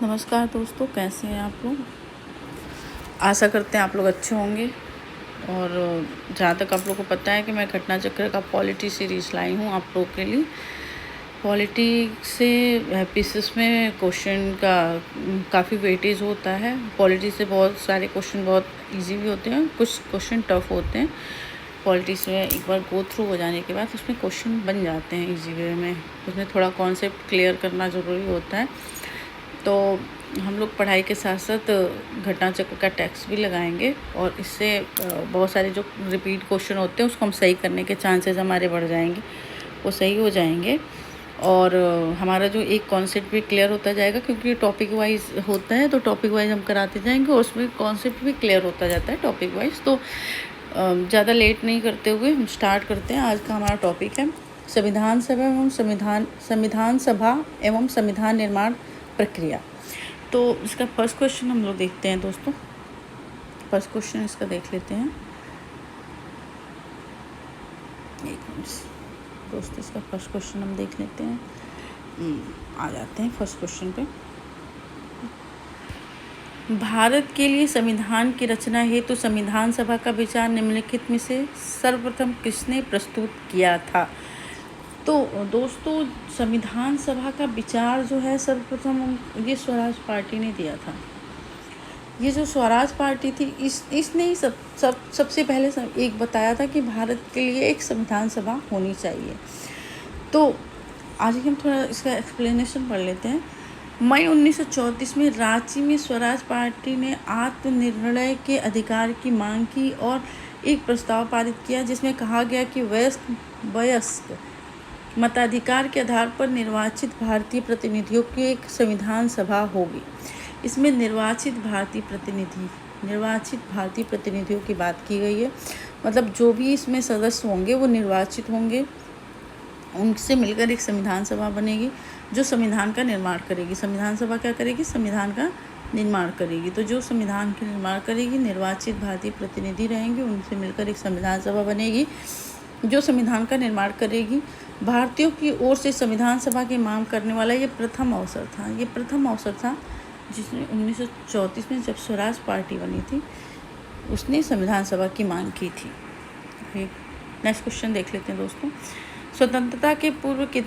नमस्कार दोस्तों, कैसे हैं आप लोग। आशा करते हैं आप लोग अच्छे होंगे। और जहाँ तक आप लोग को पता है कि मैं घटना चक्र का पॉलिटी सीरीज़ लाई हूँ आप लोग के लिए। पॉलिटी से पीसेस में क्वेश्चन का काफ़ी वेटेज होता है। पॉलिटी से बहुत सारे क्वेश्चन बहुत इजी भी होते हैं, कुछ क्वेश्चन टफ होते हैं। पॉलिटिक्स में एक बार गो थ्रू हो जाने के बाद उसमें क्वेश्चन बन जाते हैं इजी वे में। उसमें थोड़ा कॉन्सेप्ट क्लियर करना ज़रूरी होता है। तो हम लोग पढ़ाई के साथ साथ घटना चक्र का टेक्स्ट भी लगाएंगे और इससे बहुत सारे जो रिपीट क्वेश्चन होते हैं उसको हम सही करने के चांसेस हमारे बढ़ जाएंगे, वो सही हो जाएंगे। और हमारा जो एक कॉन्सेप्ट भी क्लियर होता जाएगा, क्योंकि टॉपिक वाइज होता है तो टॉपिक वाइज हम कराते जाएंगे और उसमें कॉन्सेप्ट भी क्लियर होता जाता है टॉपिक वाइज। तो ज़्यादा लेट नहीं करते हुए हम स्टार्ट करते हैं। आज का हमारा टॉपिक है संविधान सभा एवं संविधान सभा एवं संविधान निर्माण प्रक्रिया। तो इसका फर्स्ट क्वेश्चन हम लोग देखते हैं दोस्तों। फर्स्ट क्वेश्चन इसका देख लेते हैं। एक मिनट दोस्तों, इसका फर्स्ट क्वेश्चन हम देख लेते हैं। आ जाते हैं फर्स्ट क्वेश्चन पे। भारत के लिए संविधान की रचना हेतु संविधान सभा का विचार निम्नलिखित में से सर्वप्रथम किसने प्रस्तुत किया था। तो दोस्तों, संविधान सभा का विचार जो है सर्वप्रथम ये स्वराज पार्टी ने दिया था। ये जो स्वराज पार्टी थी इसने ही सबसे पहले एक बताया था कि भारत के लिए एक संविधान सभा होनी चाहिए। तो आज हम थोड़ा इसका एक्सप्लेनेशन पढ़ लेते हैं। मई 1934 में रांची में स्वराज पार्टी ने आत्मनिर्णय के अधिकार की मांग की और एक प्रस्ताव पारित किया जिसमें कहा गया कि वयस्क मताधिकार के आधार पर निर्वाचित भारतीय प्रतिनिधियों की एक संविधान सभा होगी। इसमें निर्वाचित भारतीय प्रतिनिधियों की बात की गई है। मतलब जो भी इसमें सदस्य होंगे वो निर्वाचित होंगे, उनसे मिलकर एक संविधान सभा बनेगी जो संविधान का निर्माण करेगी। संविधान सभा क्या करेगी? संविधान का निर्माण करेगी। तो जो संविधान का निर्माण करेगी, निर्वाचित भारतीय प्रतिनिधि रहेंगे, उनसे मिलकर एक संविधान सभा बनेगी जो संविधान का निर्माण करेगी। भारतीयों की ओर से संविधान सभा की मांग करने वाला ये प्रथम अवसर था जिसने 1934 में जब स्वराज पार्टी बनी थी उसने संविधान सभा की मांग की थी। नेक्स्ट क्वेश्चन देख लेते हैं दोस्तों। स्वतंत्रता के पूर्व के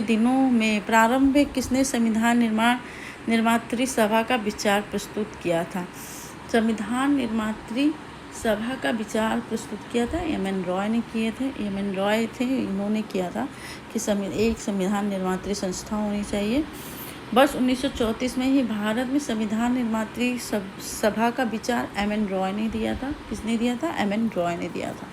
दिनों में प्रारंभिक किसने संविधान निर्मात्री सभा का विचार प्रस्तुत किया था। संविधान निर्मात्री सभा का विचार प्रस्तुत किया था एम.एन. रॉय ने किए थे। एम.एन. रॉय थे, इन्होंने किया था कि एक संविधान निर्मात्री संस्था होनी चाहिए। बस 1934 में ही भारत में संविधान निर्मात्री सभा का विचार एम.एन. रॉय ने दिया था। किसने दिया था? एम.एन. रॉय ने दिया था।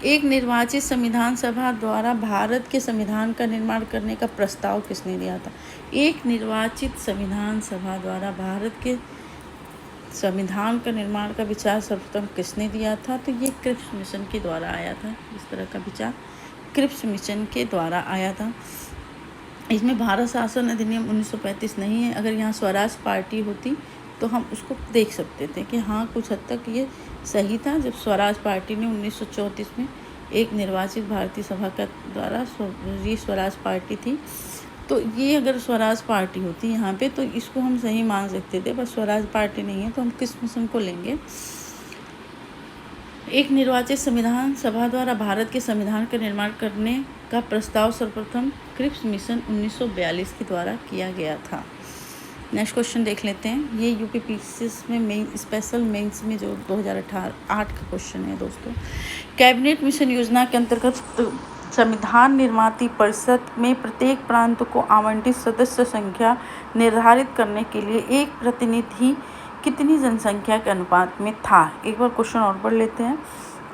एक निर्वाचित संविधान सभा द्वारा भारत के संविधान का निर्माण करने का प्रस्ताव किसने दिया था। एक निर्वाचित संविधान सभा द्वारा भारत के संविधान का निर्माण का विचार सर्वप्रथम किसने दिया था? तो ये क्रिप्स मिशन के द्वारा आया था। इस तरह का विचार क्रिप्स मिशन के द्वारा आया था। इसमें भारत शासन अधिनियम 1935 नहीं है। अगर यहाँ स्वराज पार्टी होती तो हम उसको देख सकते थे कि हाँ कुछ हद तक ये सही था। जब स्वराज पार्टी ने 1934 में एक निर्वाचित भारतीय सभा का द्वारा ये स्वराज पार्टी थी, तो ये अगर स्वराज पार्टी होती यहाँ पे तो इसको हम सही मान सकते थे। पर स्वराज पार्टी नहीं है तो हम किस मिशन को लेंगे? एक निर्वाचित संविधान सभा द्वारा भारत के संविधान का निर्माण करने का प्रस्ताव सर्वप्रथम क्रिप्स मिशन 1942 के द्वारा किया गया था। नेक्स्ट क्वेश्चन देख लेते हैं। ये यूपीपीसीएस में स्पेशल मेंस में जो 2008 का क्वेश्चन है दोस्तों। कैबिनेट मिशन योजना के अंतर्गत संविधान निर्माती परिषद में प्रत्येक प्रांत को आवंटित सदस्य संख्या निर्धारित करने के लिए एक प्रतिनिधि कितनी जनसंख्या के अनुपात में था। एक बार क्वेश्चन और पढ़ लेते हैं।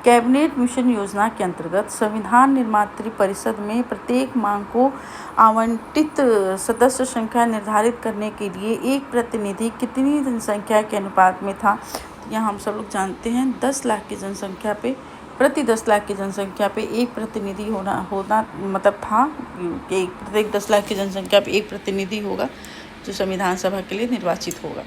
कैबिनेट मिशन योजना के अंतर्गत संविधान निर्मात्री परिषद में प्रत्येक मांग को आवंटित सदस्य संख्या निर्धारित करने के लिए एक प्रतिनिधि कितनी जनसंख्या के अनुपात में था। यहाँ हम सब लोग जानते हैं 10 लाख की जनसंख्या पे प्रति 10 लाख की जनसंख्या पे एक प्रतिनिधि होना मतलब था कि प्रत्येक 10 लाख की जनसंख्या पे एक प्रतिनिधि होगा जो संविधान सभा के लिए निर्वाचित होगा।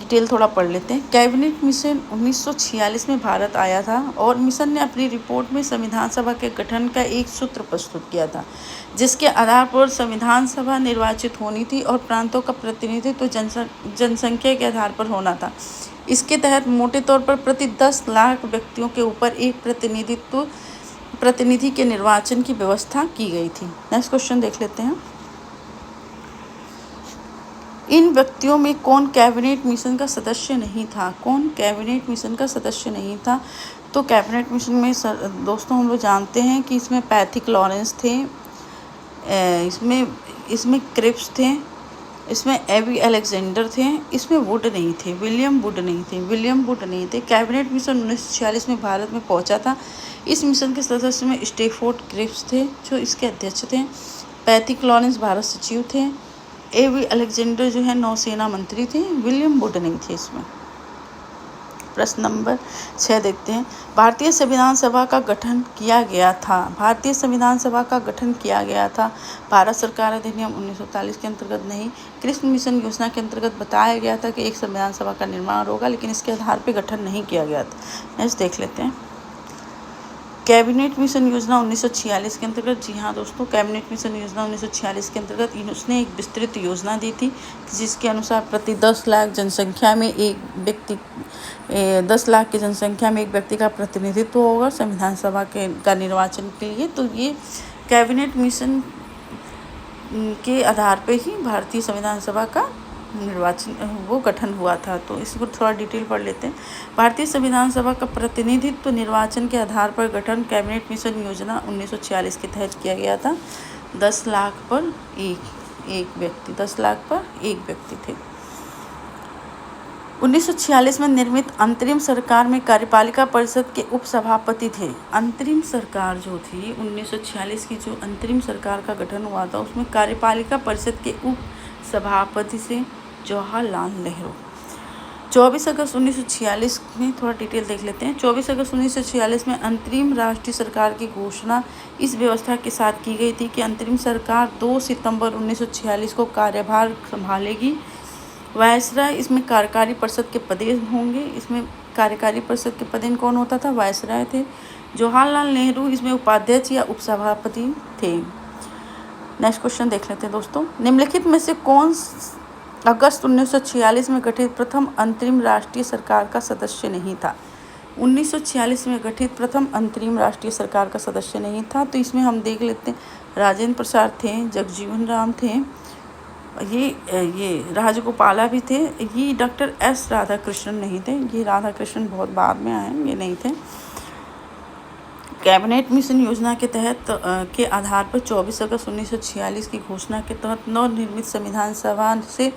डिटेल थोड़ा पढ़ लेते हैं। कैबिनेट मिशन 1946 में भारत आया था और मिशन ने अपनी रिपोर्ट में संविधान सभा के गठन का एक सूत्र प्रस्तुत किया था, जिसके आधार पर संविधान सभा निर्वाचित होनी थी और प्रांतों का प्रतिनिधित्व जनसंख्या के आधार पर होना था। इसके तहत मोटे तौर पर प्रति 10 लाख व्यक्तियों के ऊपर एक प्रतिनिधि के निर्वाचन की व्यवस्था की गई थी। नेक्स्ट क्वेश्चन देख लेते हैं। इन व्यक्तियों में कौन कैबिनेट मिशन का सदस्य नहीं था? कौन कैबिनेट मिशन का सदस्य नहीं था? तो कैबिनेट मिशन में दोस्तों हम लोग जानते हैं कि इसमें पैथिक लॉरेंस थे, इसमें क्रिप्स थे, इसमें एवी अलेक्जेंडर थे, इसमें वुड नहीं थे, विलियम वुड नहीं थे। कैबिनेट मिशन 1946 में भारत में पहुंचा था। इस मिशन के सदस्य में स्टेफोर्ड क्रिप्स थे जो इसके अध्यक्ष थे, पैथिक लॉरेंस भारत सचिव थे, एवी अलेक्जेंडर जो है नौसेना मंत्री थे, विलियम वुड नहीं थे इसमें। प्रश्न नंबर 6 देखते हैं। भारतीय संविधान सभा का गठन किया गया था। भारतीय संविधान सभा का गठन किया गया था भारत सरकार अधिनियम 1943 के अंतर्गत नहीं, कृष्ण मिशन योजना के अंतर्गत बताया गया था कि एक संविधान सभा का निर्माण होगा, लेकिन इसके आधार पर गठन नहीं किया गया था। नेक्स्ट देख लेते हैं। कैबिनेट मिशन योजना 1946 के अंतर्गत, जी हाँ दोस्तों, कैबिनेट मिशन योजना 1946 के अंतर्गत उसने एक विस्तृत योजना दी थी जिसके अनुसार प्रति 10 लाख जनसंख्या में एक व्यक्ति 10 लाख की जनसंख्या में एक व्यक्ति का प्रतिनिधित्व होगा संविधान सभा का निर्वाचन के लिए। तो ये कैबिनेट मिशन के आधार पर ही भारतीय संविधान सभा का वो गठन हुआ था। तो इसको थोड़ा डिटेल पढ़ लेते हैं। भारतीय संविधान सभा का प्रतिनिधित्व निर्वाचन के आधार पर गठन कैबिनेट मिशन योजना 1946 के तहत किया गया था। 10 लाख पर एक व्यक्ति 10 लाख पर एक व्यक्ति थे। 1946 में निर्मित अंतरिम सरकार में कार्यपालिका परिषद के उपसभापति थे। अंतरिम सरकार जो थी 1946 की जो अंतरिम सरकार का गठन हुआ था उसमें कार्यपालिका परिषद के उप सभापति से जवाहरलाल नेहरू। 24 अगस्त 1946 में थोड़ा डिटेल देख लेते हैं। 24 अगस्त 1946 में अंतरिम राष्ट्रीय सरकार की घोषणा इस व्यवस्था के साथ की गई थी कि अंतरिम सरकार 2 सितंबर 1946 को कार्यभार संभालेगी। वायसराय इसमें कार्यकारी परिषद के पदेन होंगे। इसमें कार्यकारी परिषद के पदेन कौन होता था? वायसराय थे। जवाहरलाल नेहरू इसमें उपाध्यक्ष या उपसभापति थे। नेक्स्ट क्वेश्चन देख लेते हैं दोस्तों। निम्नलिखित में से कौन अगस्त 1946 में गठित प्रथम अंतरिम राष्ट्रीय सरकार का सदस्य नहीं था? 1946 में गठित प्रथम अंतरिम राष्ट्रीय सरकार का सदस्य नहीं था। तो इसमें हम देख लेते हैं राजेंद्र प्रसाद थे, जगजीवन राम थे, ये राजगोपाला भी थे, ये डॉक्टर एस राधाकृष्णन नहीं थे, ये राधाकृष्णन बहुत बाद में आए, ये नहीं थे। कैबिनेट मिशन योजना के तहत के आधार पर 24 अगस्त 1946 की घोषणा के तहत नवनिर्मित संविधान सभा से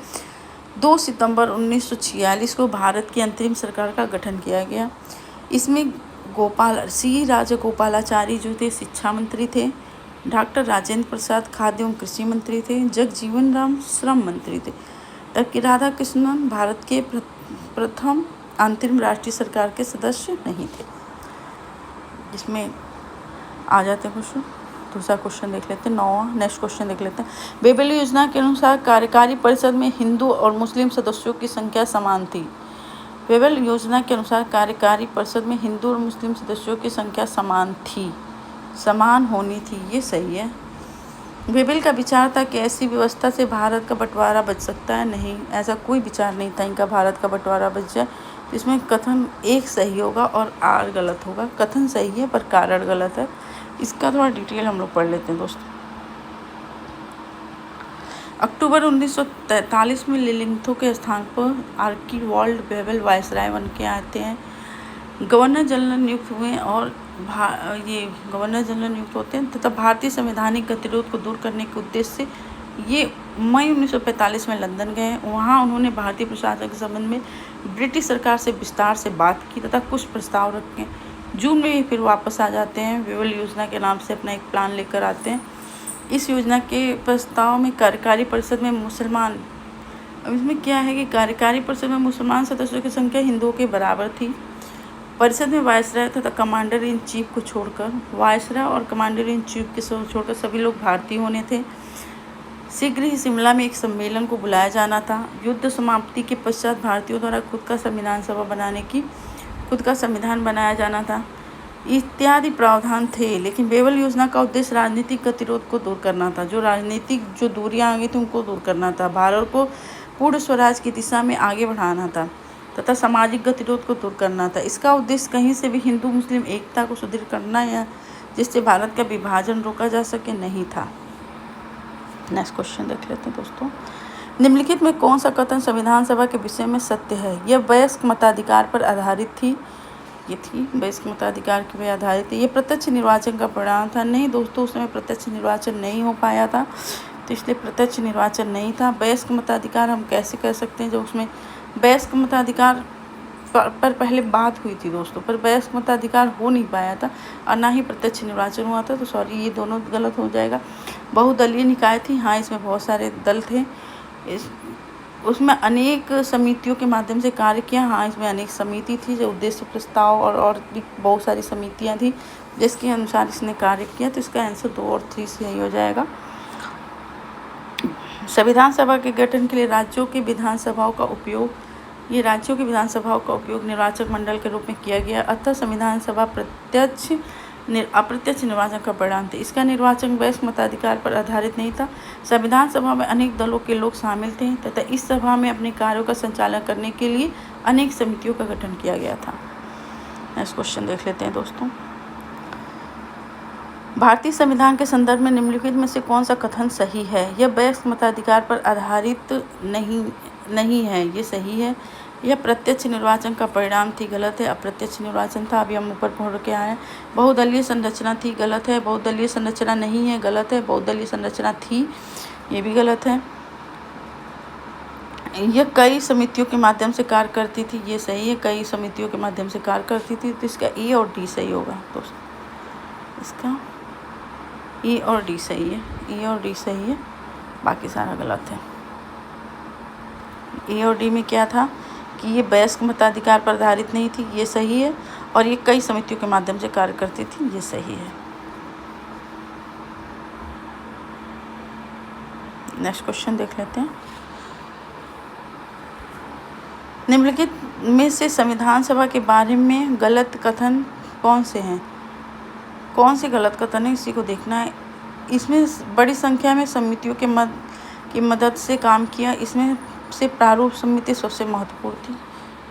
2 सितंबर 1946 को भारत की अंतरिम सरकार का गठन किया गया। इसमें राजगोपालाचारी जो थे शिक्षा मंत्री थे, डॉक्टर राजेंद्र प्रसाद खाद्य एवं कृषि मंत्री थे, जगजीवन राम श्रम मंत्री थे, जबकि राधाकृष्णन भारत के प्रथम अंतरिम राष्ट्रीय सरकार के सदस्य नहीं थे। इसमें आ जाते हैं क्वेश्चन। दूसरा क्वेश्चन देख लेते हैं, 9वां। नेक्स्ट क्वेश्चन देख लेते हैं। बेबेल योजना के अनुसार कार्यकारी परिषद में हिंदू और मुस्लिम सदस्यों की संख्या समान थी। बेबेल योजना के अनुसार कार्यकारी परिषद में हिंदू और मुस्लिम सदस्यों की संख्या समान होनी थी, ये सही है। बेबेल का विचार था कि ऐसी व्यवस्था से भारत का बंटवारा बच सकता है। नहीं, ऐसा कोई विचार नहीं था इनका भारत का बंटवारा बच जाए। इसमें कथन एक सही होगा और आर गलत होगा। कथन सही है पर कारण गलत है। इसका थोड़ा डिटेल हम लोग पढ़ लेते हैं दोस्तों। अक्टूबर 1943 में लिलिंगथो के स्थान पर आर्किवाल्ड बेबेल वायसराय बन के आते हैं। गवर्नर जनरल नियुक्त हुए और ये गवर्नर जनरल नियुक्त होते हैं तथा भारतीय संवैधानिक गतिरोध को दूर करने के उद्देश्य से ये मई 1945 में लंदन गए। वहाँ उन्होंने भारतीय प्रशासन के संबंध में ब्रिटिश सरकार से विस्तार से बात की तथा कुछ प्रस्ताव रखे। जून में फिर वापस आ जाते हैं। बेबेल योजना के नाम से अपना एक प्लान लेकर आते हैं। इस योजना के प्रस्ताव में कार्यकारी परिषद में मुसलमान, अब इसमें क्या है कि कार्यकारी परिषद में मुसलमान सदस्यों की संख्या हिंदुओं के बराबर थी। परिषद में वायसराय तथा कमांडर इन चीफ को छोड़कर, वायसराय और कमांडर इन चीफ के छोड़कर सभी लोग भारतीय होने थे। शीघ्र ही शिमला में एक सम्मेलन को बुलाया जाना था। युद्ध समाप्ति के पश्चात भारतीयों द्वारा खुद का संविधान बनाया जाना था इत्यादि प्रावधान थे। लेकिन बेवल योजना का उद्देश्य राजनीतिक गतिरोध को दूर करना था। जो दूरियां आ गई थी उनको दूर करना था। भारत को पूर्ण स्वराज की दिशा में आगे बढ़ाना था तथा सामाजिक गतिरोध को दूर करना था। इसका उद्देश्य कहीं से भी हिंदू मुस्लिम एकता को सुदृढ़ करना या जिससे भारत का विभाजन रोका जा सके नहीं था। नेक्स्ट क्वेश्चन देख लेते हैं दोस्तों। निम्नलिखित में कौन सा कथन संविधान सभा के विषय में सत्य है? यह वयस्क मताधिकार पर आधारित थी। वयस्क मताधिकार पे आधारित थी। ये प्रत्यक्ष निर्वाचन का परिणाम था। नहीं दोस्तों, उस समय प्रत्यक्ष निर्वाचन नहीं हो पाया था, तो इसलिए प्रत्यक्ष निर्वाचन नहीं था। वयस्क मताधिकार हम कैसे कह सकते हैं, जो उसमें वयस्क मताधिकार पर पहले बात हुई थी दोस्तों, पर वयस्क मताधिकार हो नहीं पाया था और ना ही प्रत्यक्ष निर्वाचन हुआ था। तो सॉरी, ये दोनों गलत हो जाएगा। बहुदलीय निकाय थी, हाँ इसमें बहुत सारे दल थे। उसमें अनेक समितियों के माध्यम से कार्य किया, हाँ इसमें अनेक समिति थी जो उद्देश्य प्रस्ताव और भी बहुत सारी समितियां थी जिसके अनुसार इसने कार्य किया। तो इसका आंसर 2 और 3 से यही हो जाएगा। संविधान सभा के गठन के लिए राज्यों की विधानसभाओं का उपयोग निर्वाचक मंडल के रूप में किया गया। अतः संविधान सभा अप्रत्यक्ष निर्वाचन का परिणाम थे। इसका निर्वाचन वयस्क मताधिकार पर आधारित नहीं था। संविधान सभा में अनेक दलों के लोग शामिल थे तथा इस सभा में अपने कार्यों का संचालन करने के लिए अनेक समितियों का गठन किया गया था। नेक्स्ट क्वेश्चन देख लेते हैं दोस्तों। भारतीय संविधान के संदर्भ में निम्नलिखित में से कौन सा कथन सही है? यह वयस्क मताधिकार पर आधारित नहीं है, ये सही है। यह प्रत्यक्ष निर्वाचन का परिणाम थी, गलत है। अप्रत्यक्ष निर्वाचन था, अभी हम ऊपर पढ़ के आए हैं। बहुदलीय संरचना थी, गलत है। बहुदलीय संरचना नहीं है, गलत है। बहुदलीय संरचना थी, ये भी गलत है। यह कई समितियों के माध्यम से कार्य करती थी, ये सही है। कई समितियों के माध्यम से कार्य करती थी, तो इसका ए और डी सही होगा दोस्तों। इसका ए और डी सही है, ए और डी सही है, बाकी सारा गलत है। ए और डी में क्या था कि ये वयस्क मताधिकार पर आधारित नहीं थी, ये सही है। और ये कई समितियों के माध्यम से कार्य करती थी, ये सही है। नेक्स्ट क्वेश्चन देख लेते हैं। निम्नलिखित में से संविधान सभा के बारे में गलत कथन कौन से हैं? कौन से गलत कथन है, इसी को देखना है। इसमें बड़ी संख्या में समितियों की मदद से काम किया, इसमें से प्रारूप समिति सबसे महत्वपूर्ण थी,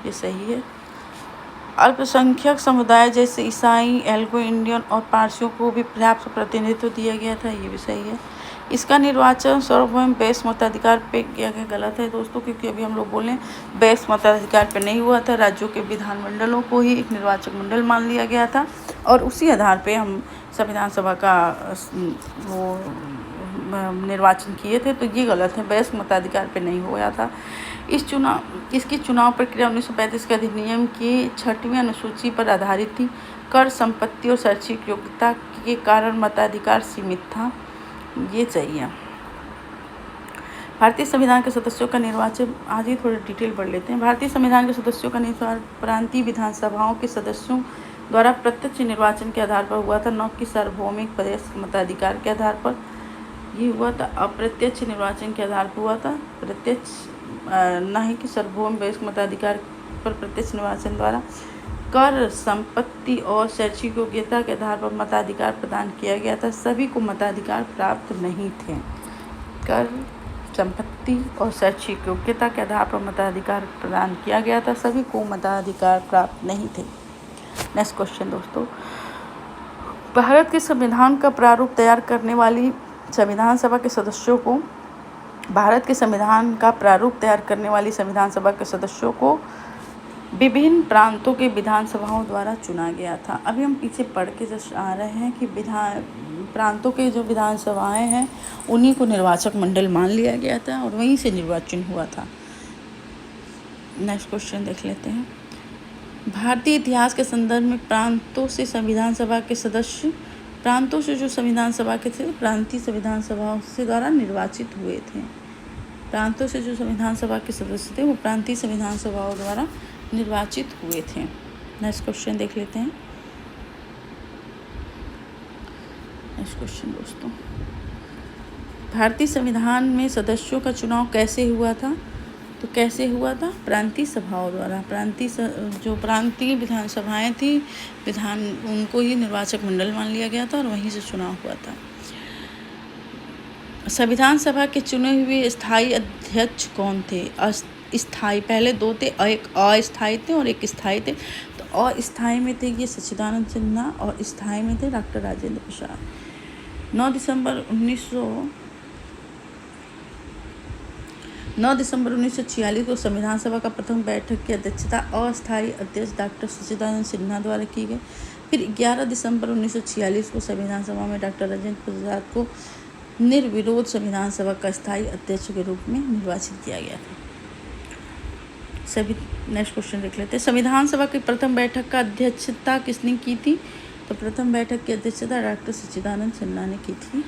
ये सही है। अल्पसंख्यक समुदाय जैसे ईसाई, एल्गो इंडियन और पारसियों को भी पर्याप्त प्रतिनिधित्व दिया गया था, ये भी सही है। इसका निर्वाचन सार्वभौम वयस्क मताधिकार पे किया गया, गलत है दोस्तों, क्योंकि अभी हम लोग बोले वयस्क मताधिकार पे नहीं हुआ था। राज्यों के विधानमंडलों को ही एक निर्वाचक मंडल मान लिया गया था और उसी आधार पे हम संविधान सभा का वो निर्वाचन किए थे, तो ये गलत है। वयस्क मताधिकार पे नहीं हुआ था। इसकी चुनाव प्रक्रिया 1935 के अधिनियम की 6वीं अनुसूची पर आधारित थी। कर, संपत्ति और शैक्षिक योग्यता के कारण मताधिकार सीमित था, ये चाहिए। भारतीय संविधान के सदस्यों का निर्वाचन, आज ही थोड़ा डिटेल पढ़ लेते हैं। भारतीय संविधान के सदस्यों का निर्वाचन प्रांतीय विधानसभाओं के सदस्यों द्वारा प्रत्यक्ष निर्वाचन के आधार पर हुआ था, न कि सार्वभौमिक वयस्क मताधिकार के आधार पर। ये हुआ था अप्रत्यक्ष निर्वाचन के आधार पर हुआ था, प्रत्यक्ष न ही कि सार्वभौम वयस्क मताधिकार पर प्रत्यक्ष निर्वाचन द्वारा। कर, संपत्ति और शैक्षिक योग्यता के आधार पर मताधिकार प्रदान किया गया था, सभी को मताधिकार प्राप्त नहीं थे। कर, संपत्ति और शैक्षिक योग्यता के आधार पर मताधिकार प्रदान किया गया था, सभी को मताधिकार प्राप्त नहीं थे। नेक्स्ट क्वेश्चन दोस्तों। भारत के संविधान का प्रारूप तैयार करने वाली संविधान सभा के सदस्यों को संविधान सभा के सदस्यों को विभिन्न प्रांतों के विधानसभाओं द्वारा चुना गया था। अभी हम पीछे पढ़ के जस्ट आ रहे हैं कि प्रांतों के जो विधानसभाएं हैं उन्हीं को निर्वाचक मंडल मान लिया गया था और वहीं से निर्वाचन हुआ था। नेक्स्ट क्वेश्चन देख लेते हैं। भारतीय इतिहास के संदर्भ में प्रांतों से जो संविधान सभा के थे प्रांतीय संविधान सभाओं से द्वारा निर्वाचित हुए थे। प्रांतों से जो संविधान सभा के सदस्य थे वो प्रांतीय संविधान सभाओं द्वारा निर्वाचित हुए थे। नेक्स्ट क्वेश्चन देख लेते हैं। नेक्स्ट क्वेश्चन दोस्तों। भारतीय संविधान में सदस्यों का चुनाव कैसे हुआ था? तो कैसे हुआ था? प्रांतीय सभाओं द्वारा। जो प्रांतीय विधानसभाएं थी, उनको ही निर्वाचक मंडल मान लिया गया था और वहीं से चुनाव हुआ था। संविधान सभा के चुने हुए स्थायी अध्यक्ष कौन थे? स्थायी पहले 2 थे, एक अस्थायी थे और एक स्थायी थे। तो अस्थायी में थे ये सच्चिदानंद सिन्हा और स्थायी में थे डॉक्टर राजेंद्र प्रसाद। 9 दिसंबर 1946 को संविधान सभा का प्रथम बैठक की अध्यक्षता अस्थायी अध्यक्ष डॉक्टर सच्चिदानंद सिन्हा द्वारा की गई। फिर 11 दिसंबर 1946 को संविधान सभा में डॉक्टर राजेंद्र प्रसाद को निर्विरोध संविधान सभा का स्थायी अध्यक्ष के रूप में निर्वाचित किया गया था। नेक्स्ट क्वेश्चन देख लेते हैं। संविधान सभा की प्रथम बैठक का अध्यक्षता किसने की थी? तो प्रथम बैठक की अध्यक्षता डॉक्टर सच्चिदानंद सिन्हा ने की थी।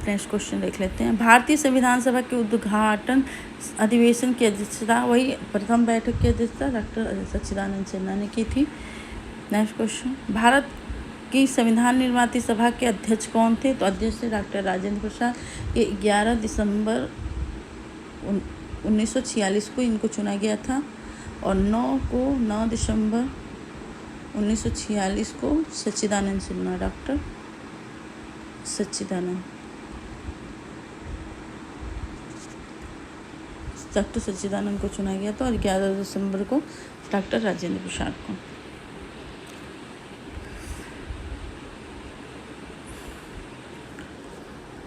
नेक्स्ट क्वेश्चन देख लेते हैं। भारतीय संविधान सभा के उद्घाटन अधिवेशन की अध्यक्षता वही प्रथम बैठक की अध्यक्षता डॉक्टर सच्चिदानंद सिन्हा ने की थी। Next question. भारत की संविधान निर्माती सभा के अध्यक्ष कौन थे? तो अध्यक्ष थे डॉक्टर राजेंद्र प्रसाद। ये 11 दिसंबर 1946 को इनको चुना गया था और 9 दिसंबर 1946 को सच्चिदानंद सिन्हा डॉक्टर सच्चिदानंद को चुना गया था और 11 दिसंबर को डॉक्टर राजेंद्र प्रसाद को।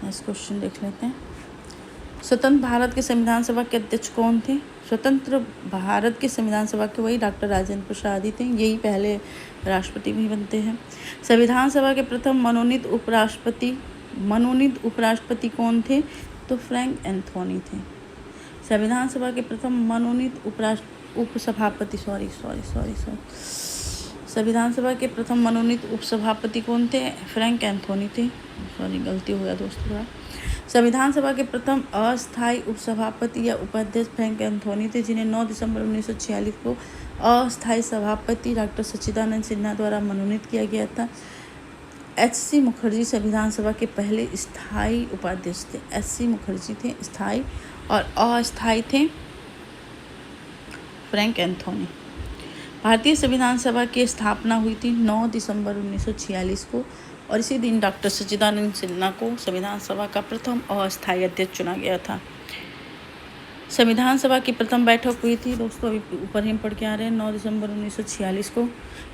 नेक्स्ट क्वेश्चन देख लेते हैं। स्वतंत्र भारत के संविधान सभा के अध्यक्ष कौन थे? स्वतंत्र भारत के संविधान सभा के वही डॉक्टर राजेंद्र प्रसाद ही थे। यही पहले राष्ट्रपति भी बनते हैं। संविधान सभा के प्रथम मनोनीत उपराष्ट्रपति कौन थे? तो फ्रैंक एंथोनी थे। संविधान सभा के प्रथम मनोनीत उपसभापति संविधान सभा के प्रथम मनोनीत उपसभापति कौन थे? फ्रैंक एंथोनी थे। गलती हो गया दोस्तों। संविधान सभा के प्रथम अस्थायी उपसभापति या उपाध्यक्ष फ्रैंक एंथोनी थे, जिन्हें 9 दिसंबर 1946 को अस्थायी सभापति डॉक्टर सच्चिदानंद सिन्हा द्वारा मनोनीत किया गया था। एच.सी. मुखर्जी संविधान सभा के पहले स्थायी उपाध्यक्ष थे। एच.सी. मुखर्जी थे स्थायी और अस्थायी थे फ्रैंक एंथोनी। भारतीय संविधान सभा की स्थापना हुई थी 9 दिसंबर 1946 को और इसी दिन डॉक्टर सच्चिदानंद सिन्हा को संविधान सभा का प्रथम अस्थायी अध्यक्ष चुना गया था। संविधान सभा की प्रथम बैठक हुई थी दोस्तों, अभी ऊपर ही पढ़ के आ रहे हैं, 9 दिसंबर 1946 को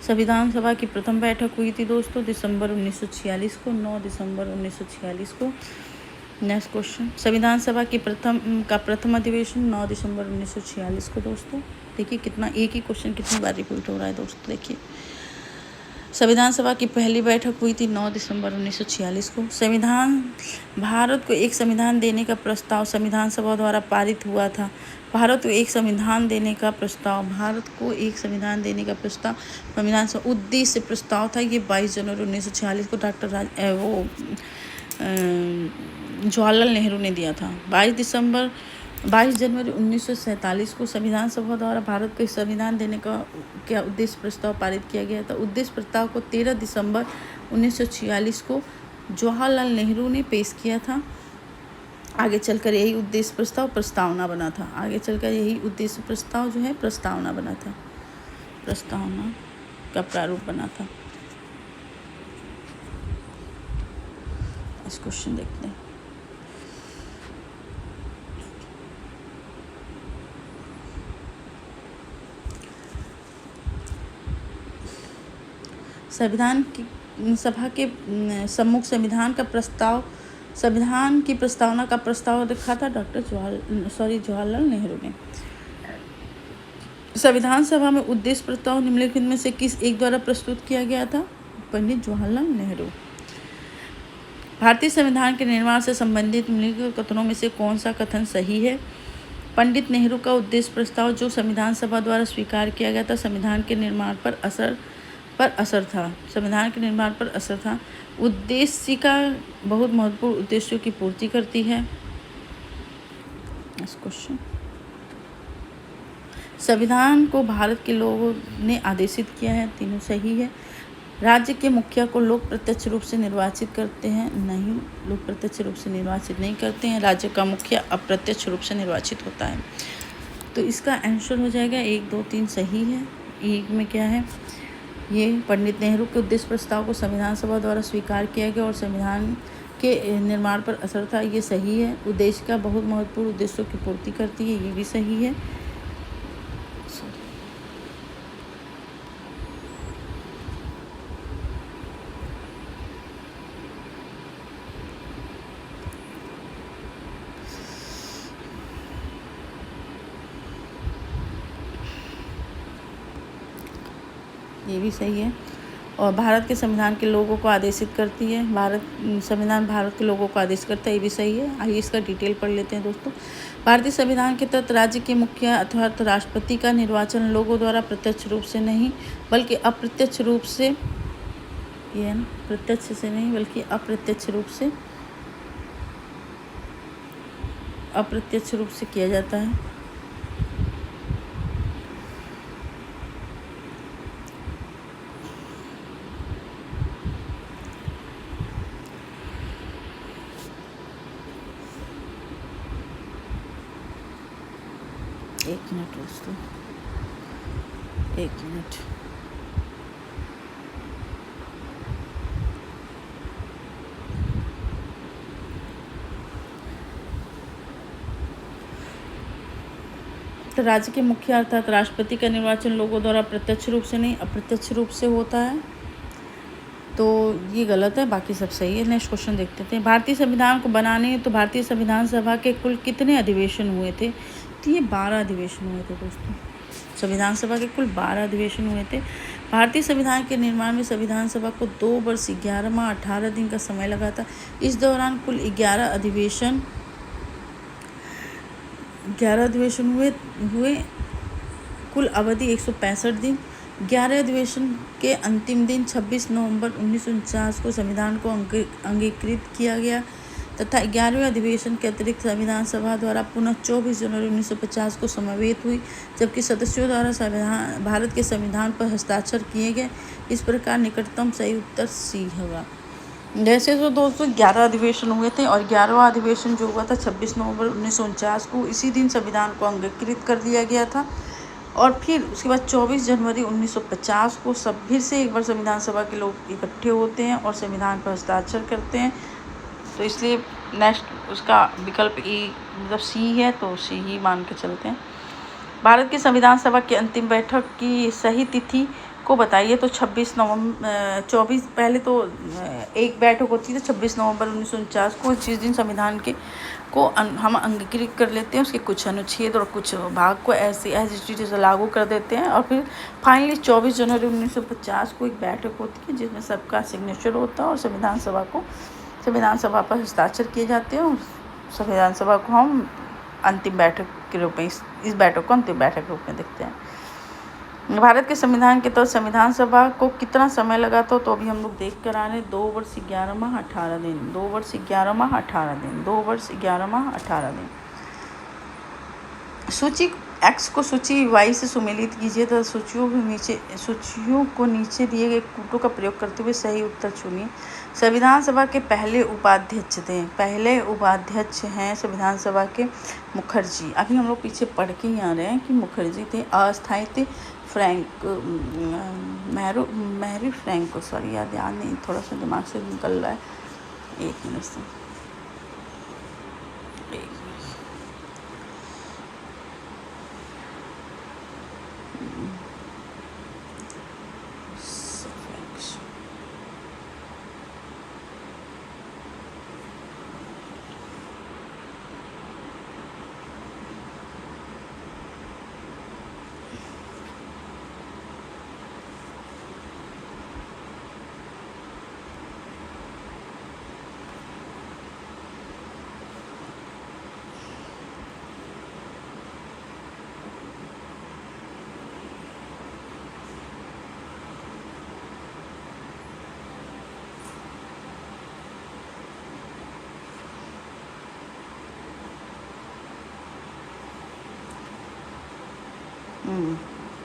संविधान सभा की प्रथम बैठक हुई थी दोस्तों, दिसंबर 1946 को, 9 दिसंबर 1946 को। Next question. संविधान सभा की प्रथम अधिवेशन 9 दिसंबर 1946 को दोस्तों। देखिए कितना एक ही क्वेश्चन कितनी बार रिपीट हो रहा है दोस्तों। देखिए संविधान सभा की पहली बैठक हुई थी 9 दिसंबर 1946 को। भारत को एक संविधान देने का प्रस्ताव संविधान सभा द्वारा पारित हुआ था। भारत को एक संविधान देने का प्रस्ताव संविधान सभा उद्देश्य प्रस्ताव था। ये 22 जनवरी 1946 को डॉक्टर जवाहरलाल नेहरू ने दिया था। 22 जनवरी 1947 को संविधान सभा द्वारा भारत को संविधान देने का उद्देश्य प्रस्ताव पारित किया गया था। उद्देश्य प्रस्ताव को 13 दिसंबर 1946 को जवाहरलाल नेहरू ने पेश किया था। आगे चलकर यही उद्देश्य प्रस्ताव प्रस्तावना बना था। प्रस्तावना का प्रारूप बना था। इस क्वेश्चन देखते हैं। संविधान की सभा के सम्मुख संविधान की प्रस्तावना का प्रस्ताव रखा था जवाहरलाल नेहरू ने। संविधान सभा में उद्देश्य प्रस्ताव निम्नलिखित में से किस एक द्वारा प्रस्तुत किया गया था? पंडित जवाहरलाल नेहरू। भारतीय संविधान के निर्माण से संबंधित निम्नलिखित कथनों में से कौन सा कथन सही है? पंडित नेहरू का उद्देश्य प्रस्ताव जो संविधान सभा द्वारा स्वीकार किया गया था संविधान के निर्माण पर असर था। उद्देश्य का बहुत महत्वपूर्ण उद्देश्यों की पूर्ति करती है। क्वेश्चन। संविधान को भारत के लोगों ने आदेशित किया है, तीनों सही है। राज्य के मुखिया को लोग प्रत्यक्ष रूप से निर्वाचित करते हैं? नहीं, लोग प्रत्यक्ष रूप से निर्वाचित नहीं करते हैं। राज्य का मुखिया अप्रत्यक्ष रूप से निर्वाचित होता है। तो इसका आंसर हो जाएगा 1, 2, 3 सही है। एक में क्या है, ये पंडित नेहरू के उद्देश्य प्रस्ताव को संविधान सभा द्वारा स्वीकार किया गया और संविधान के निर्माण पर असर था, ये सही है। उद्देश्य का बहुत महत्वपूर्ण उद्देश्यों की पूर्ति करती है, ये भी सही है। ये भी सही है। और भारत के संविधान के लोगों को आदेशित करती है, संविधान भारत के लोगों को आदेश करता है, ये भी सही है। आइए इसका डिटेल पढ़ लेते हैं दोस्तों। भारतीय संविधान के तहत राज्य के मुखिया अर्थात राष्ट्रपति का निर्वाचन लोगों द्वारा प्रत्यक्ष रूप से नहीं बल्कि अप्रत्यक्ष रूप से, ये है ना, प्रत्यक्ष से नहीं बल्कि अप्रत्यक्ष रूप से किया जाता है। एक मिनट दोस्तों, एक मिनट। तो राज्य के मुखिया अर्थात राष्ट्रपति का निर्वाचन लोगों द्वारा प्रत्यक्ष रूप से नहीं अप्रत्यक्ष रूप से होता है, तो ये गलत है, बाकी सब सही है। नेक्स्ट क्वेश्चन देखते थे। भारतीय संविधान को बनाने तो भारतीय संविधान सभा के कुल कितने अधिवेशन हुए थे? तो ये 12 अधिवेशन हुए थे दोस्तों। संविधान सभा के कुल 12 अधिवेशन हुए थे। भारतीय संविधान के निर्माण में संविधान सभा को 2 वर्ष 11 माह 18 दिन का समय लगा था। इस दौरान कुल 11 अधिवेशन हुए। कुल अवधि 165 दिन। 11 अधिवेशन के अंतिम दिन 26 नवंबर 1949 को संविधान को अंगीकृत किया गया तथा 11वें अधिवेशन के अतिरिक्त संविधान सभा द्वारा पुनः 24 जनवरी 1950 को समवेत हुई, जबकि सदस्यों द्वारा भारत के संविधान पर हस्ताक्षर किए गए। इस प्रकार निकटतम सही उत्तर सी होगा। जैसे तो दोस्तों 11 अधिवेशन हुए थे और 11वां अधिवेशन जो हुआ था 26 नवंबर 1949 को, इसी दिन संविधान को अंगीकृत कर दिया गया था। और फिर उसके बाद 24 जनवरी 1950 को सब फिर से एक बार संविधान सभा के लोग इकट्ठे होते हैं और संविधान पर हस्ताक्षर करते हैं। तो इसलिए नेक्स्ट उसका विकल्प ई मतलब सी है, तो सी ही मान के चलते हैं। भारत की संविधान सभा की अंतिम बैठक की सही तिथि को बताइए। तो 24 पहले तो एक बैठक होती थी 26 नवंबर 1949 को, जिस दिन संविधान को हम अंगीकृत कर लेते हैं, उसके कुछ अनुच्छेद और कुछ भाग को ऐसे एज इट इज लागू कर देते हैं। और फिर फाइनली 24 जनवरी 1950 को एक बैठक होती है जिसमें सबका सिग्नेचर होता है और संविधान सभा पर हस्ताक्षर किए जाते हैं। और संविधान सभा को हम अंतिम बैठक के रूप में इस बैठक को अंतिम बैठक के रूप में देखते हैं। भारत के संविधान के तहत संविधान सभा को कितना समय लगा था? तो अभी हम लोग देख कर आ रहे हैं 2 वर्ष 11 माह 18 दिन, 2 वर्ष 11 माह 18 दिन, 2 वर्ष 11 माह 18 दिन। सूची एक्स को सूची वाई से सुमेलित कीजिए तथा सूचियों को नीचे दिए गए कूटों का प्रयोग करते हुए सही उत्तर चुनिए। संविधान सभा के पहले उपाध्यक्ष हैं संविधान सभा के मुखर्जी। अभी हम लोग पीछे पढ़ के ही आ रहे हैं कि मुखर्जी थे। अस्थायी थे मैरी फ्रैंको, सॉरी याद नहीं, थोड़ा सा दिमाग से निकल रहा है, एक मिनट से।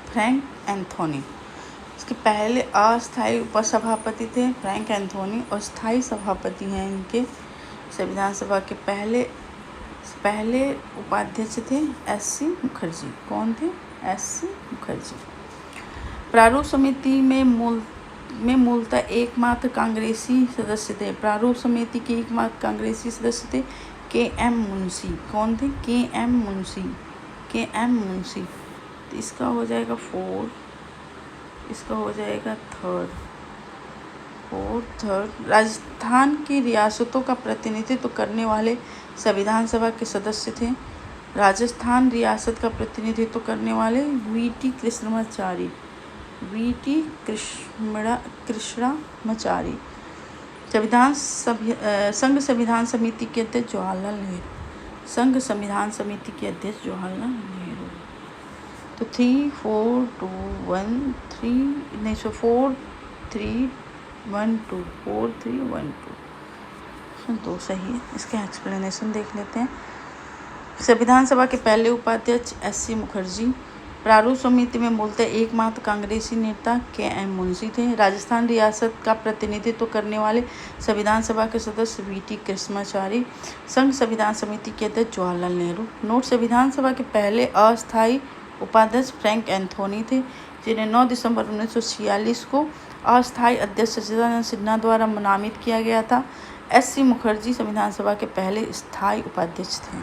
फ्रैंक एंथोनी इसके पहले अस्थायी उपसभापति थे फ्रैंक एंथोनी, और स्थायी सभापति हैं इनके संविधान सभा के पहले उपाध्यक्ष थे एस.सी. मुखर्जी। कौन थे? एस.सी. मुखर्जी। प्रारूप समिति में मूलतः एकमात्र कांग्रेसी सदस्य थे। प्रारूप समिति के एकमात्र कांग्रेसी सदस्य थे के.एम. मुंशी। कौन थे? के.एम. मुंशी। तो इसका हो जाएगा 4, इसका हो जाएगा थर्ड। राजस्थान की रियासतों का प्रतिनिधित्व करने वाले संविधान सभा के सदस्य थे। राजस्थान रियासत का प्रतिनिधित्व करने वाले वी.टी. कृष्णमाचारी। संघ संविधान समिति के अध्यक्ष जवाहरलाल नेहरू। तो 3, 4, 2, 1, 3 नहीं, 4, 3, 1, 2, 4, 3, 1, 2 सही है। इसका एक्सप्लेनेशन देख लेते हैं। संविधान सभा के पहले उपाध्यक्ष एस.सी. मुखर्जी। प्रारूप समिति में मूलतः एकमात्र कांग्रेसी नेता के.एम. मुंशी थे। राजस्थान रियासत का प्रतिनिधित्व करने वाले संविधान सभा के सदस्य वी.टी. कृष्णमाचारी। संघ संविधान समिति के अध्यक्ष जवाहरलाल नेहरू। नोट: संविधान सभा के पहले अस्थायी उपाध्यक्ष फ्रैंक एंथोनी थे, जिन्हें 9 दिसंबर 1946 को अस्थायी अध्यक्ष सच्चिदानंद सिन्हा द्वारा नामित किया गया था। एस.सी. मुखर्जी संविधान सभा के पहले स्थायी उपाध्यक्ष थे।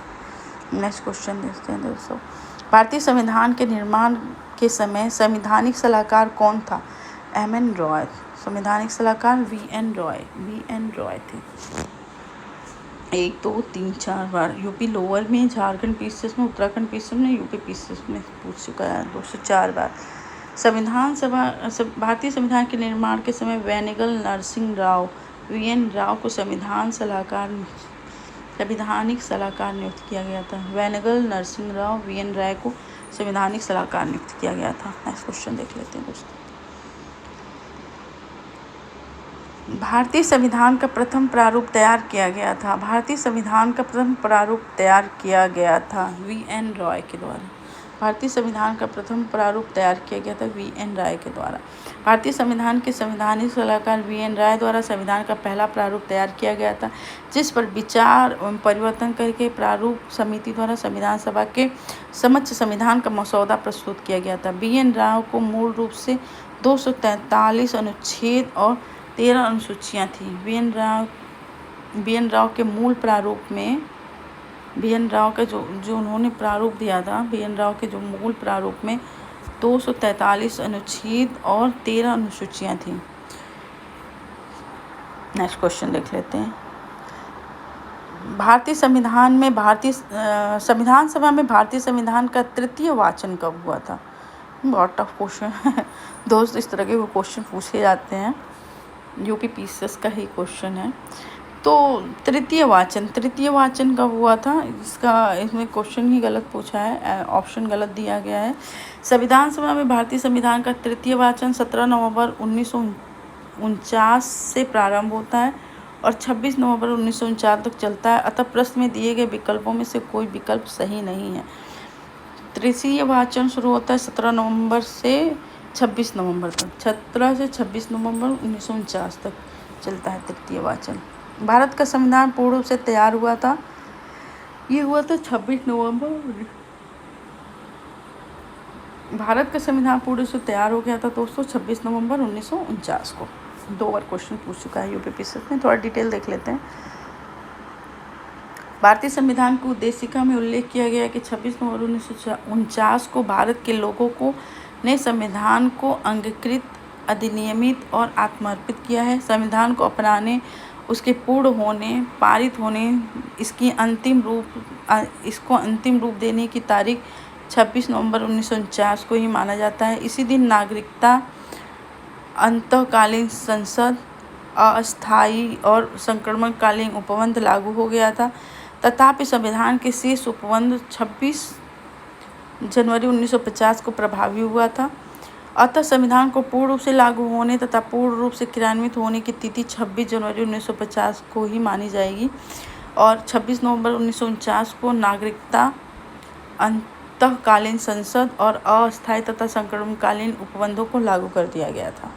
नेक्स्ट क्वेश्चन देखते हैं दोस्तों। भारतीय संविधान के निर्माण के समय संवैधानिक सलाहकार कौन था? एम.एन. रॉय। संवैधानिक सलाहकार वी.एन. रॉय थे। 1, 2, 3, 4 बार यूपी लोअर में, झारखंड पीसीएस में, उत्तराखंड पीसीएस में, यूपी पीसीएस में पूछ चुका है 204 बार। भारतीय संविधान के निर्माण के समय वेनेगल नरसिंह राव वी.एन. राव को संविधानिक सलाहकार नियुक्त किया गया था। वेनेगल नरसिंह राव वी.एन. राय को संवैधानिक सलाहकार नियुक्त किया गया था। नेक्स्ट क्वेश्चन देख लेते हैं दोस्तों। भारतीय संविधान का प्रथम प्रारूप तैयार किया गया था। भारतीय संविधान का प्रथम प्रारूप तैयार किया गया था वी.एन. रॉय के द्वारा। भारतीय संविधान का प्रथम प्रारूप तैयार किया गया था वी.एन. राय के द्वारा। भारतीय संविधान के संवैधानिक सलाहकार वी.एन. राय द्वारा संविधान का पहला प्रारूप तैयार किया गया था, जिस पर विचार एवं परिवर्तन करके प्रारूप समिति द्वारा संविधान सभा के समक्ष संविधान का मसौदा प्रस्तुत किया गया था। वी.एन. राव को मूल रूप से 243 अनुच्छेद और 13 अनुसूचियाँ थीं। वी.एन. राव के मूल प्रारूप में वी.एन. राव का जो उन्होंने प्रारूप दिया था, वी.एन. राव के जो मूल प्रारूप में 243 अनुच्छेद और 13 अनुसूचियाँ थीं। नेक्स्ट क्वेश्चन देख लेते हैं। संविधान सभा में भारतीय संविधान का तृतीय वाचन कब हुआ था? बहुत टफ क्वेश्चन है दोस्त, इस तरह के वो क्वेश्चन पूछे जाते हैं, यूपी पीसीएस का ही क्वेश्चन है। तो तृतीय वाचन कब हुआ था? इसमें क्वेश्चन ही गलत पूछा है, ऑप्शन गलत दिया गया है। संविधान सभा में भारतीय संविधान का तृतीय वाचन 17 नवंबर 1949 से प्रारंभ होता है और 26 नवंबर 1949 तक चलता है। अतः प्रश्न में दिए गए विकल्पों में से कोई विकल्प सही नहीं है। तृतीय वाचन शुरू होता है 17 नवंबर से 26 नवंबर तक, 17 से 26 नवंबर 1949 तक चलता है तृतीय वाचन। भारत का संविधान पूर्ण रूप से तैयार हुआ था, ये हुआ था 26 नवंबर। भारत का संविधान पूर्ण रूप से तैयार हो गया था दोस्तों 26 नवंबर 1949 को। 2 बार क्वेश्चन पूछ चुका है यूपी पीसीएस में, थोड़ा डिटेल देख लेते हैं। भारतीय संविधान की उद्देशिका में उल्लेख किया गया है कि 26 नवंबर 1949 को भारत के लोगों को ने संविधान को अंगीकृत, अधिनियमित और आत्मार्पित किया है। संविधान को अपनाने, उसके पूर्ण होने, पारित होने, इसको अंतिम रूप देने की तारीख 26 नवंबर 1949 को ही माना जाता है। इसी दिन नागरिकता, अंतःकालीन संसद, अस्थायी और संक्रमणकालीन उपबंध लागू हो गया था। तथापि संविधान के शेष उपबंध 26 जनवरी 1950 को प्रभावी हुआ था। अतः संविधान को पूर्ण रूप से लागू होने तथा पूर्ण रूप से क्रियान्वित होने की तिथि 26 जनवरी 1950 को ही मानी जाएगी और 26 नवंबर 1949 को नागरिकता, अंतःकालीन संसद और अस्थायी तथा संक्रमणकालीन उपबंधों को लागू कर दिया गया था।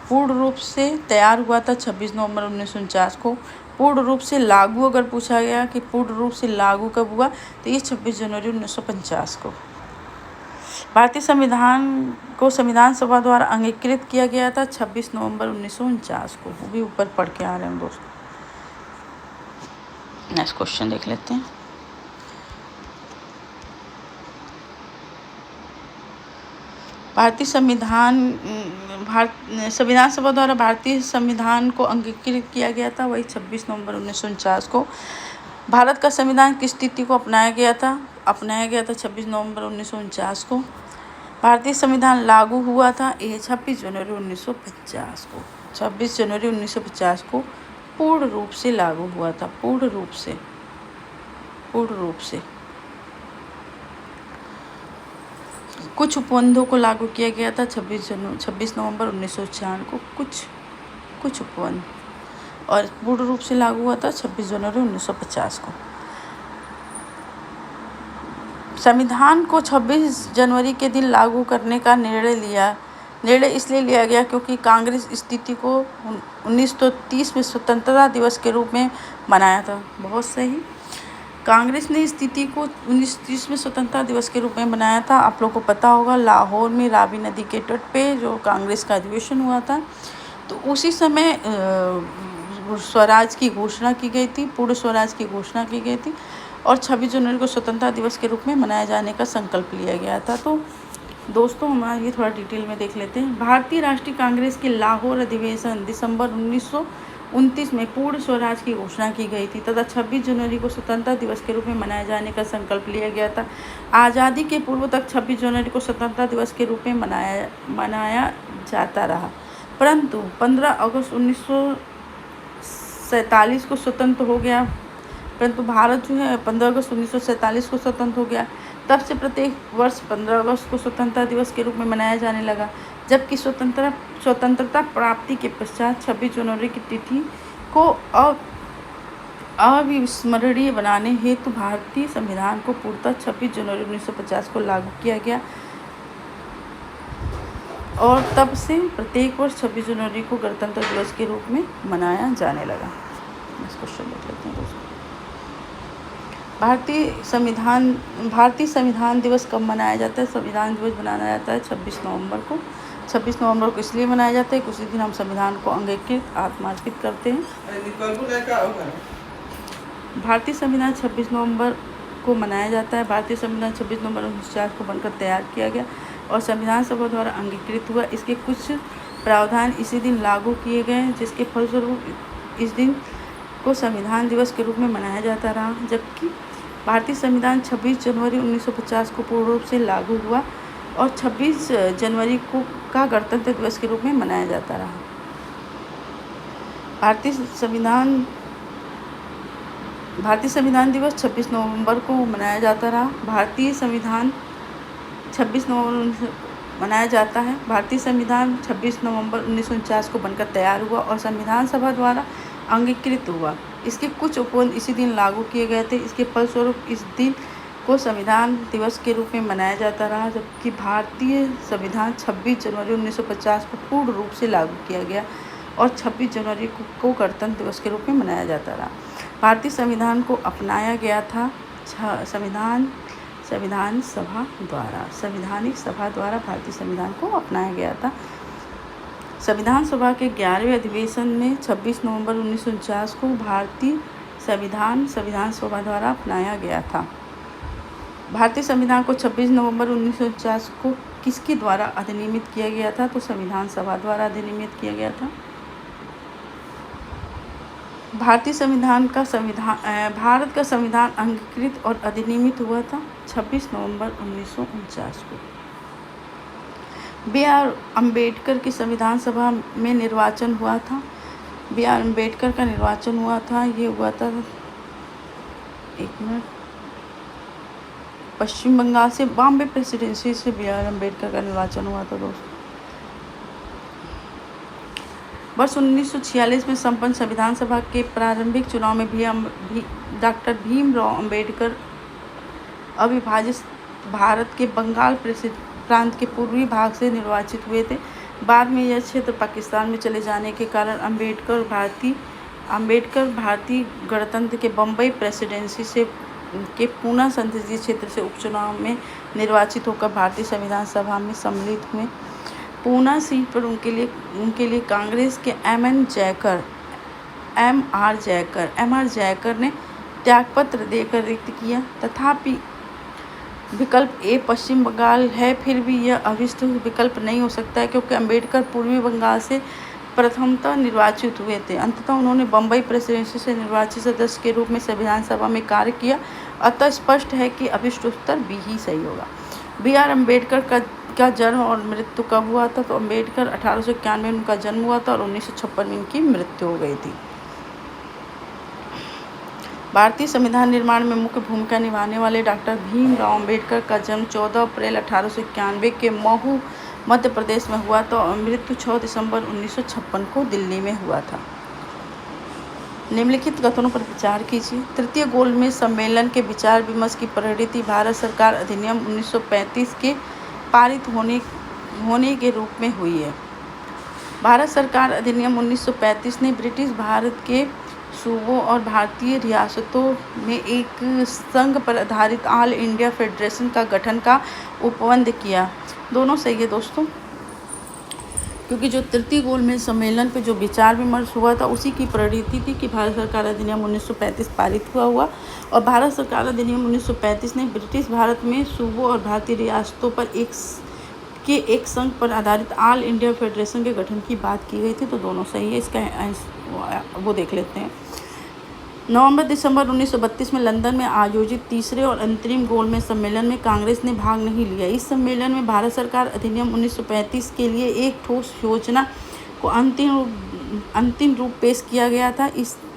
पूर्ण रूप से तैयार हुआ था 26 नवंबर 1949 को। पूर्ण रूप से लागू अगर पूछा गया कि पूर्ण रूप से लागू कब हुआ, तो ये 26 जनवरी 1950 को। भारतीय संविधान को संविधान सभा द्वारा अंगीकृत किया गया था 26 नवंबर 1949 को। वो भी ऊपर पढ़ के आ रहे हैं दोस्तों। नेक्स्ट क्वेश्चन देख लेते हैं। भारतीय संविधान सभा द्वारा भारतीय संविधान को अंगीकृत किया गया था वही 26 नवंबर 1949 को। भारत का संविधान किस तिथि को अपनाया गया था 26 नवंबर 1949 को। भारतीय संविधान लागू हुआ था ये 26 जनवरी 1950 को। 26 जनवरी 1950 को पूर्ण रूप से लागू हुआ था। पूर्ण रूप से कुछ उपबंधों को लागू किया गया था 26 नवंबर 1949 को। कुछ उपबंध और पूर्ण रूप से लागू हुआ था 26 जनवरी 1950 को। संविधान को 26 जनवरी के दिन लागू करने का निर्णय इसलिए लिया गया क्योंकि कांग्रेस इस तिथि को 1930 में स्वतंत्रता दिवस के रूप में मनाया था। बहुत सही। कांग्रेस ने इस तिथि को 1930 में स्वतंत्रता दिवस के रूप में मनाया था। आप लोगों को पता होगा लाहौर में रावी नदी के तट पे जो कांग्रेस का अधिवेशन हुआ था, तो उसी समय स्वराज की घोषणा की गई थी, पूर्ण स्वराज की घोषणा की गई थी और 26 जनवरी को स्वतंत्रता दिवस के रूप में मनाए जाने का संकल्प लिया गया था। तो दोस्तों हमारा ये थोड़ा डिटेल में देख लेते हैं। भारतीय राष्ट्रीय कांग्रेस के लाहौर अधिवेशन दिसंबर 1929 में पूर्ण स्वराज की घोषणा की गई थी तथा 26 जनवरी को स्वतंत्रता दिवस के रूप में मनाए जाने का संकल्प लिया गया था। आज़ादी के पूर्व तक 26 जनवरी को स्वतंत्रता दिवस के रूप में मनाया जाता रहा, परंतु 15 अगस्त 1947 को स्वतंत्र हो गया। परंतु भारत जो है 15 अगस्त 1947 को स्वतंत्र हो गया। तब से प्रत्येक वर्ष 15 अगस्त को स्वतंत्रता दिवस के रूप में मनाया जाने लगा, जबकि स्वतंत्रता प्राप्ति के पश्चात 26 जनवरी की तिथि को अविस्मरणीय बनाने हेतु भारतीय संविधान को पूर्णतः 26 जनवरी 1950 को लागू किया गया और तब से प्रत्येक वर्ष 26 जनवरी को गणतंत्र दिवस के रूप में मनाया जाने लगा। इस क्वेश्चन देख लेते हैं दोस्तों। भारतीय संविधान दिवस कब मनाया जाता है? संविधान दिवस मनाया जाता है 26 नवंबर को। 26 नवंबर को इसलिए मनाया जाता है कि उसी दिन हम संविधान को अंगीकृत आत्मार्पित करते हैं। भारतीय संविधान 26 नवंबर को मनाया जाता है। भारतीय संविधान 26 नवंबर 1950 को बनकर तैयार किया गया और संविधान सभा द्वारा अंगीकृत हुआ। इसके कुछ प्रावधान इसी दिन लागू किए गए हैं, जिसके फलस्वरूप इस दिन को संविधान दिवस के रूप में मनाया जाता रहा, जबकि भारतीय संविधान 26 जनवरी 1950 को पूर्ण रूप से लागू हुआ और 26 जनवरी को का गणतंत्र दिवस के रूप में मनाया जाता रहा। भारतीय संविधान दिवस 26 नवंबर को मनाया जाता रहा। भारतीय संविधान 26 नवंबर मनाया जाता है। भारतीय संविधान 26 नवंबर 1949 को बनकर तैयार हुआ और संविधान सभा द्वारा अंगीकृत हुआ। इसके कुछ उपबंध इसी दिन लागू किए गए थे। इसके फलस्वरूप इस दिन को संविधान दिवस के रूप में मनाया जाता रहा, जबकि भारतीय संविधान 26 जनवरी 1950 को पूर्ण रूप से लागू किया गया और 26 जनवरी को गणतंत्र दिवस के रूप में मनाया जाता रहा। भारतीय संविधान को अपनाया गया था संविधानिक सभा द्वारा भारतीय संविधान को अपनाया गया था। संविधान सभा के 11वें अधिवेशन में 26 नवंबर 1949 को भारतीय संविधान सभा द्वारा अपनाया गया था। भारतीय संविधान को 26 नवंबर 1949 को किसके द्वारा अधिनियमित किया गया था? तो संविधान सभा द्वारा अधिनियमित किया गया था। भारत का संविधान अंगीकृत और अधिनियमित हुआ था 26 नवंबर 1949 को। B.R. अम्बेडकर की संविधान सभा में निर्वाचन हुआ था। B.R. अम्बेडकर का निर्वाचन हुआ था, ये हुआ था पश्चिम बंगाल से, बॉम्बे प्रेसिडेंसी से B.R. अम्बेडकर का निर्वाचन हुआ था दोस्तों। वर्ष 1946 में संपन्न संविधान सभा के प्रारंभिक चुनाव में भी डॉक्टर भीमराव अंबेडकर अविभाजित भारत के बंगाल प्रांत के पूर्वी भाग से निर्वाचित हुए थे। बाद में यह क्षेत्र पाकिस्तान में चले जाने के कारण अंबेडकर भारतीय गणतंत्र के बम्बई प्रेसिडेंसी से के पूना संसदीय क्षेत्र से उपचुनाव में निर्वाचित होकर भारतीय संविधान सभा में सम्मिलित हुए। पूना सीट पर उनके लिए कांग्रेस के एम आर जयकर ने त्यागपत्र देकर रिक्त किया। तथापि विकल्प ए पश्चिम बंगाल है, फिर भी यह अभिष्ट विकल्प नहीं हो सकता है क्योंकि अंबेडकर पूर्वी बंगाल से प्रथमतः निर्वाचित हुए थे। अंततः उन्होंने बम्बई प्रेसिडेंसी से निर्वाचित सदस्य के रूप में संविधान सभा में कार्य किया। अतः स्पष्ट है कि अभिष्ट उत्तर बी ही सही होगा। बी आर अम्बेडकर का जन्म और मृत्यु कब हुआ था? तो अम्बेडकर 1891 में उनका जन्म हुआ था और 1956 में उनकी मृत्यु हो गई थी। भारतीय संविधान निर्माण में मुख्य भूमिका निभाने वाले डॉक्टर भीमराव अंबेडकर का जन्म 14 अप्रैल 1891 के महू मध्य प्रदेश में हुआ था और मृत्यु 6 दिसंबर 1956 को दिल्ली में हुआ था। निम्नलिखित कथनों पर विचार कीजिए। तृतीय गोलमेज सम्मेलन के विचार विमर्श की परिणति भारत सरकार अधिनियम 1935 के पारित होने के रूप में हुई है। भारत सरकार अधिनियम 1935 ने ब्रिटिश भारत के सूबों और भारतीय रियासतों में एक संघ पर आधारित ऑल इंडिया फेडरेशन का गठन का उपबंध किया। दोनों सही है दोस्तों, क्योंकि जो तृतीय गोलमेज सम्मेलन पे जो विचार विमर्श हुआ था उसी की परिणति थी कि भारत सरकार अधिनियम 1935 पारित हुआ और भारत सरकार अधिनियम 1935 ने ब्रिटिश भारत में सूबों और भारतीय रियासतों पर एक संघ पर आधारित ऑल इंडिया फेडरेशन के गठन की बात की गई थी। तो दोनों सही है। इसका वो देख लेते हैं। नवंबर दिसंबर 1932 में लंदन में आयोजित तीसरे और अंतरिम गोलमेज सम्मेलन में कांग्रेस ने भाग नहीं लिया। इस सम्मेलन में भारत सरकार अधिनियम 1935 के लिए एक ठोस योजना को अंतिम रूप पेश किया गया था।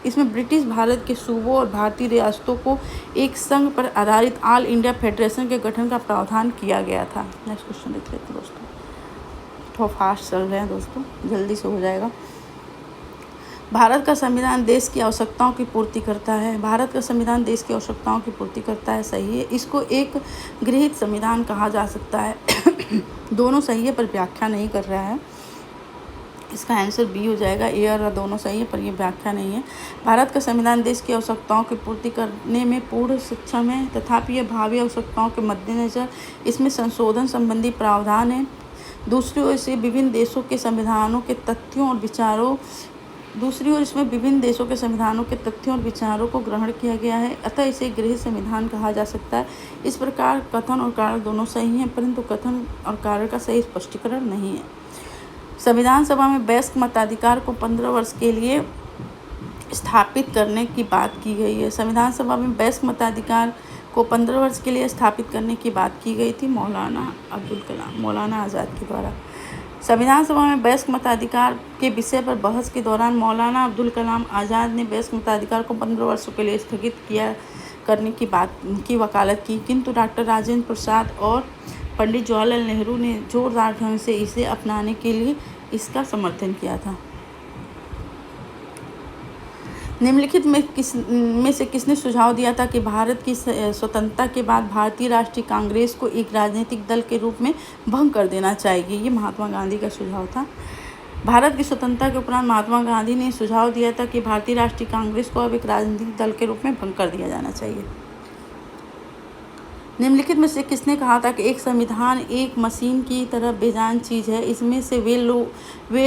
इसमें ब्रिटिश भारत के सूबों और भारतीय रियासतों को एक संघ पर आधारित ऑल इंडिया फेडरेशन के गठन का प्रावधान किया गया था। नेक्स्ट क्वेश्चन देख लेते हैं दोस्तों। थोड़ा फास्ट चल रहे हैं दोस्तों, जल्दी से हो जाएगा। भारत का संविधान देश की आवश्यकताओं की पूर्ति करता है। भारत का संविधान देश की आवश्यकताओं की पूर्ति करता है, सही है। इसको एक गृहीत संविधान कहा जा सकता है। दोनों सही है पर व्याख्या नहीं कर रहा है। इसका आंसर बी हो जाएगा। ए और दोनों सही है पर यह व्याख्या नहीं है। भारत का संविधान देश की आवश्यकताओं की पूर्ति करने में पूर्ण सक्षम है, तथापि यह भावी आवश्यकताओं के मद्देनजर इसमें संशोधन संबंधी प्रावधान है। दूसरी ओर इसमें विभिन्न देशों के संविधानों के तथ्यों और विचारों को ग्रहण किया गया है, अतः इसे गृहीत संविधान कहा जा सकता है। इस प्रकार कथन और कारण दोनों सही हैं, परंतु कथन और कारण का सही स्पष्टीकरण नहीं है। संविधान सभा में वयस्क मताधिकार को 15 वर्ष के लिए स्थापित करने की बात की गई है। संविधान सभा में वयस्क मताधिकार को 15 वर्ष के लिए स्थापित करने की बात की गई थी मौलाना आज़ाद के द्वारा। संविधान सभा में वयस्क मताधिकार के विषय पर बहस के दौरान मौलाना अब्दुल कलाम आज़ाद ने वयस्क मताधिकार को 15 वर्षों के लिए स्थगित करने की वकालत की, किंतु डॉक्टर राजेंद्र प्रसाद और पंडित जवाहरलाल नेहरू ने जोरदार ढंग से इसे अपनाने के लिए इसका समर्थन किया था। निम्नलिखित में से किसने सुझाव दिया था कि भारत की स्वतंत्रता के बाद भारतीय राष्ट्रीय कांग्रेस को एक राजनीतिक दल के रूप में भंग कर देना चाहिए? ये महात्मा गांधी का सुझाव था। भारत की स्वतंत्रता के उपरांत महात्मा गांधी ने सुझाव दिया था कि भारतीय राष्ट्रीय कांग्रेस को अब एक राजनीतिक दल के रूप में भंग कर दिया जाना चाहिए। निम्नलिखित में से किसने कहा था कि एक संविधान एक मशीन की तरह बेजान चीज़ है, इसमें से वे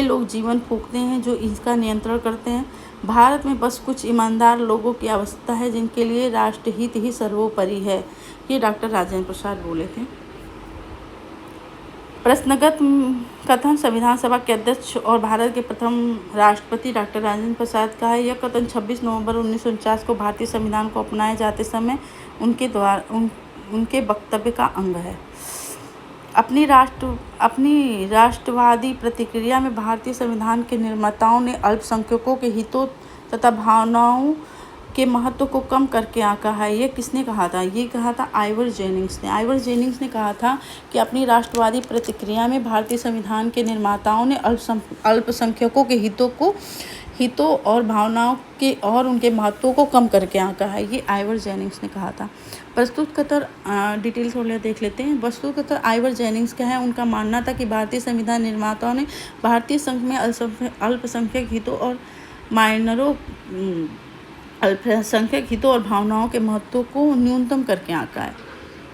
लोग जीवन फूंकते हैं जो इसका नियंत्रण करते हैं। भारत में बस कुछ ईमानदार लोगों की आवश्यकता है जिनके लिए राष्ट्रहित ही सर्वोपरि है। ये डॉक्टर राजेंद्र प्रसाद बोले थे। प्रश्नगत कथन संविधान सभा के अध्यक्ष और भारत के प्रथम राष्ट्रपति डॉक्टर राजेंद्र प्रसाद का है। यह कथन 26 नवंबर 1949 को भारतीय संविधान को अपनाए जाते समय उनके वक्तव्य का अंग है। अपनी राष्ट्रवादी प्रतिक्रिया में भारतीय संविधान के निर्माताओं ने अल्पसंख्यकों के हितों तथा भावनाओं के महत्व को कम करके आंका है। ये किसने कहा था? ये कहा था आइवर जेनिंग्स ने। आइवर जेनिंग्स ने कहा था कि अपनी राष्ट्रवादी प्रतिक्रिया में भारतीय संविधान के निर्माताओं ने अल्पसंख्यकों के हितों और भावनाओं के और उनके महत्व को कम करके आंका है। ये आइवर जेनिंग्स ने कहा था। प्रस्तुतकर्ता डिटेल थोड़ा देख लेते हैं। प्रस्तुतकर्ता आइवर जेनिंग्स का है, उनका मानना था कि भारतीय संविधान निर्माताओं ने भारतीय संघ में अल्पसंख्यक हितों और माइनरों अल्पसंख्यक हितों और भावनाओं के महत्व को न्यूनतम करके आंका है।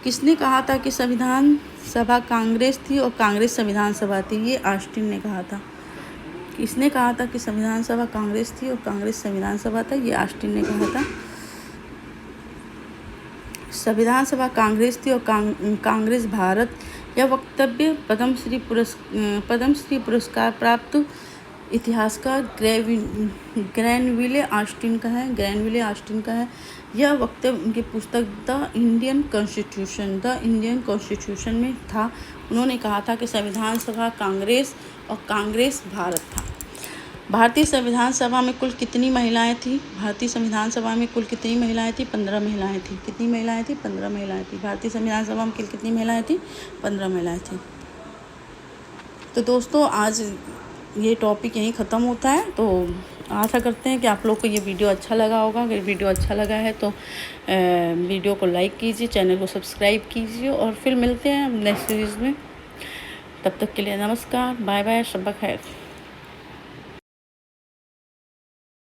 किसने कहा था कि संविधान सभा कांग्रेस थी और कांग्रेस संविधान सभा थी? ये ऑस्टिन ने कहा था। किसने कहा था कि संविधान सभा कांग्रेस थी और कांग्रेस संविधान सभा था? ये ऑस्टिन ने कहा था। संविधान सभा कांग्रेस थी और कांग्रेस भारत। यह वक्तव्य पद्मश्री पुरस्कार प्राप्त इतिहासकार ग्रैनविले ऑस्टिन का है। यह वक्तव्य उनकी पुस्तक द इंडियन कॉन्स्टिट्यूशन में था। उन्होंने कहा था कि संविधान सभा कांग्रेस और कांग्रेस भारत था। भारतीय संविधान सभा में कुल कितनी महिलाएं थी? भारतीय संविधान सभा में कुल कितनी महिलाएं थी? 15 महिलाएं थी। कितनी महिलाएं थी? 15 महिलाएं थी। भारतीय संविधान सभा में कितनी महिलाएं थी? 15 महिलाएं थी। तो दोस्तों, आज ये टॉपिक यहीं ख़त्म होता है। तो आशा करते हैं कि आप लोग को ये वीडियो अच्छा लगा होगा। अगर वीडियो अच्छा लगा है तो वीडियो को लाइक कीजिए, चैनल को सब्सक्राइब कीजिए और फिर मिलते हैं नेक्स्ट सीरीज़ में। तब तक के लिए नमस्कार, बाय बाय, शब्बा खैर।